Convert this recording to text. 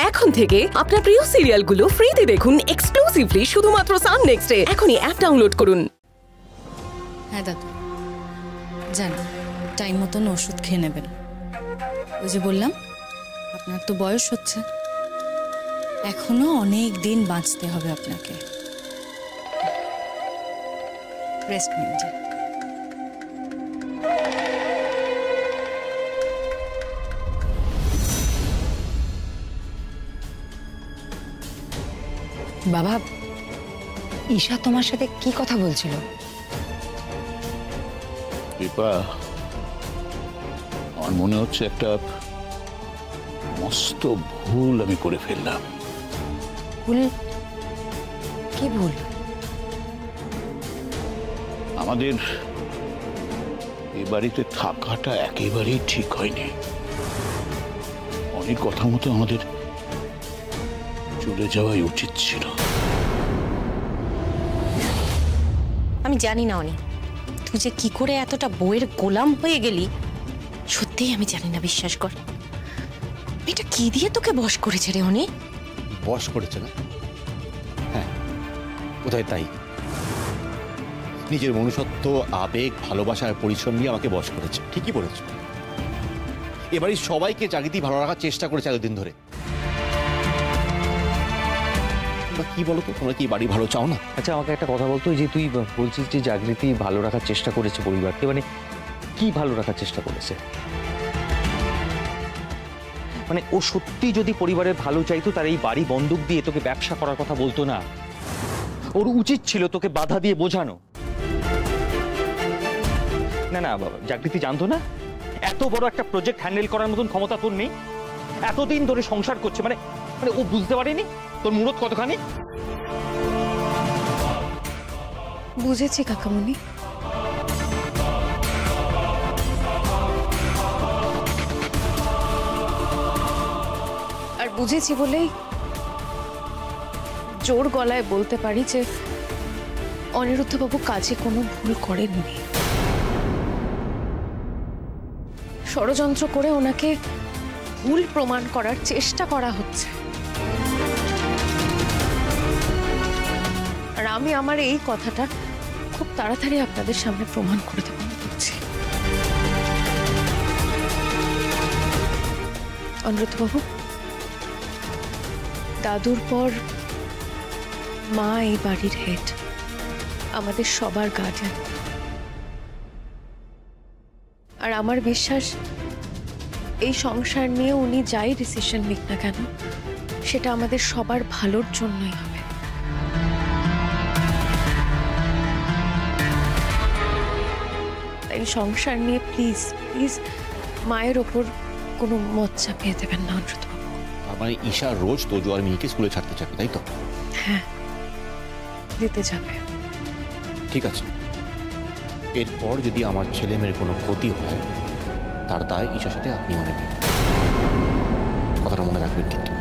এখন থেকে আপনার প্রিয় সিরিয়ালগুলো ফ্রিতে দেখুন এক্সক্লুসিভলি শুধুমাত্র সান নেক্সটে। এখনই অ্যাপ ডাউনলোড করুন। হ্যাঁ দাদু, যান টাইম মতন ওষুধ খেয়ে নেবেন। ওই যে বললাম, আপনার তো বয়স হচ্ছে, এখনো অনেক দিন বাঁচতে হবে আপনাকে। রেস্ট নিন। বাবা, ঈশা তোমার সাথে কি কথা বলছিল? দীপা, আমার মনে হচ্ছে একটা মস্ত ভুল আমি করে ফেললাম। ভুল? কি ভুল? আমাদের এ বাড়িতে থাকাটা একেবারেই ঠিক হয়নি। অনেক কথা মতো আমাদের চলে যাওয়াই উচিত ছিল। আমি জানি না অনি, তুই যে কি করে এতটা বইয়ের গোলাম হয়ে গেলি, সত্যিই আমি জানি না, বিশ্বাস কর। এটা কি দিয়ে তোকে বশ করেছে রে অনি? বশ করেছে না? হ্যাঁ, কোথায় তাই। নিজের মনুষ্যত্ব, আবেগ, ভালোবাসা আর পরিশ্রম নিয়ে আমাকে বশ করেছে। ঠিকই বলেছ। এবারই সবাইকে জাগৃতি ভালো রাখার চেষ্টা করেছে এতদিন ধরে। কি বলো তো, তোমরা কি বাড়ি ভালো চাও না? আচ্ছা, আমাকে একটা কথা বলতো, যে তুই বলছিস যে জাগৃতি ভালো রাখার চেষ্টা করেছে পরিবারকে, মানে কি ভালো রাখার চেষ্টা করেছে? মানে ও সত্যি যদি পরিবারের ভালো চাইতো, তার এই বাড়ি বন্দুক দিয়ে তোকে ব্যবসা করার কথা বলতো না। ওর উচিত ছিল তোকে বাধা দিয়ে বোঝানো। না না বাবা, জাগৃতি জানতো না এত বড় একটা প্রজেক্ট হ্যান্ডেল করার মতন ক্ষমতা তোর নেই। এতদিন ধরে সংসার করছে, মানে মানে ও বুঝতে পারেনি তোর মুরত কতখানি। বুঝেছি কাকামণি। আর বুঝেছি বলেই জোর গলায় বলতে পারি যে অনিরুদ্ধবাবু কাজে কোনো ভুল করেননি। ষড়যন্ত্র করে ওনাকে ভুল প্রমাণ করার চেষ্টা করা হচ্ছে। আর আমি আমার এই কথাটা খুব তাড়াতাড়ি আপনাদের সামনে প্রমাণ করে দেব বলছি। অনিরুদ্ধবাবু, দাদুর পর মা এই বাড়ির হেড, আমাদের সবার গার্ডিয়ান। আর আমার বিশ্বাস এই সংসার নিয়ে উনি যাই ডিসিশন নিক না কেন, সেটা আমাদের সবার ভালোর জন্যই হবে। তাই সংসার নিয়ে প্লিজ প্লিজ মায়ের ওপর কোনো মত চাপিয়ে দেবেন না অনিরুদ্ধবাবু। মানে ঈশা রোজ তোজো আর মিহিকে স্কুলে ছাড়তে যাবে, তাই তো? হ্যাঁ, দিতে যাবে। ঠিক আছে, এরপর যদি আমার ছেলে মেয়ের কোনো ক্ষতি হয়, তার দায় ঈশার সাথে আপনিও নেবেন। কথাটা মনে রাখবেন কিন্তু।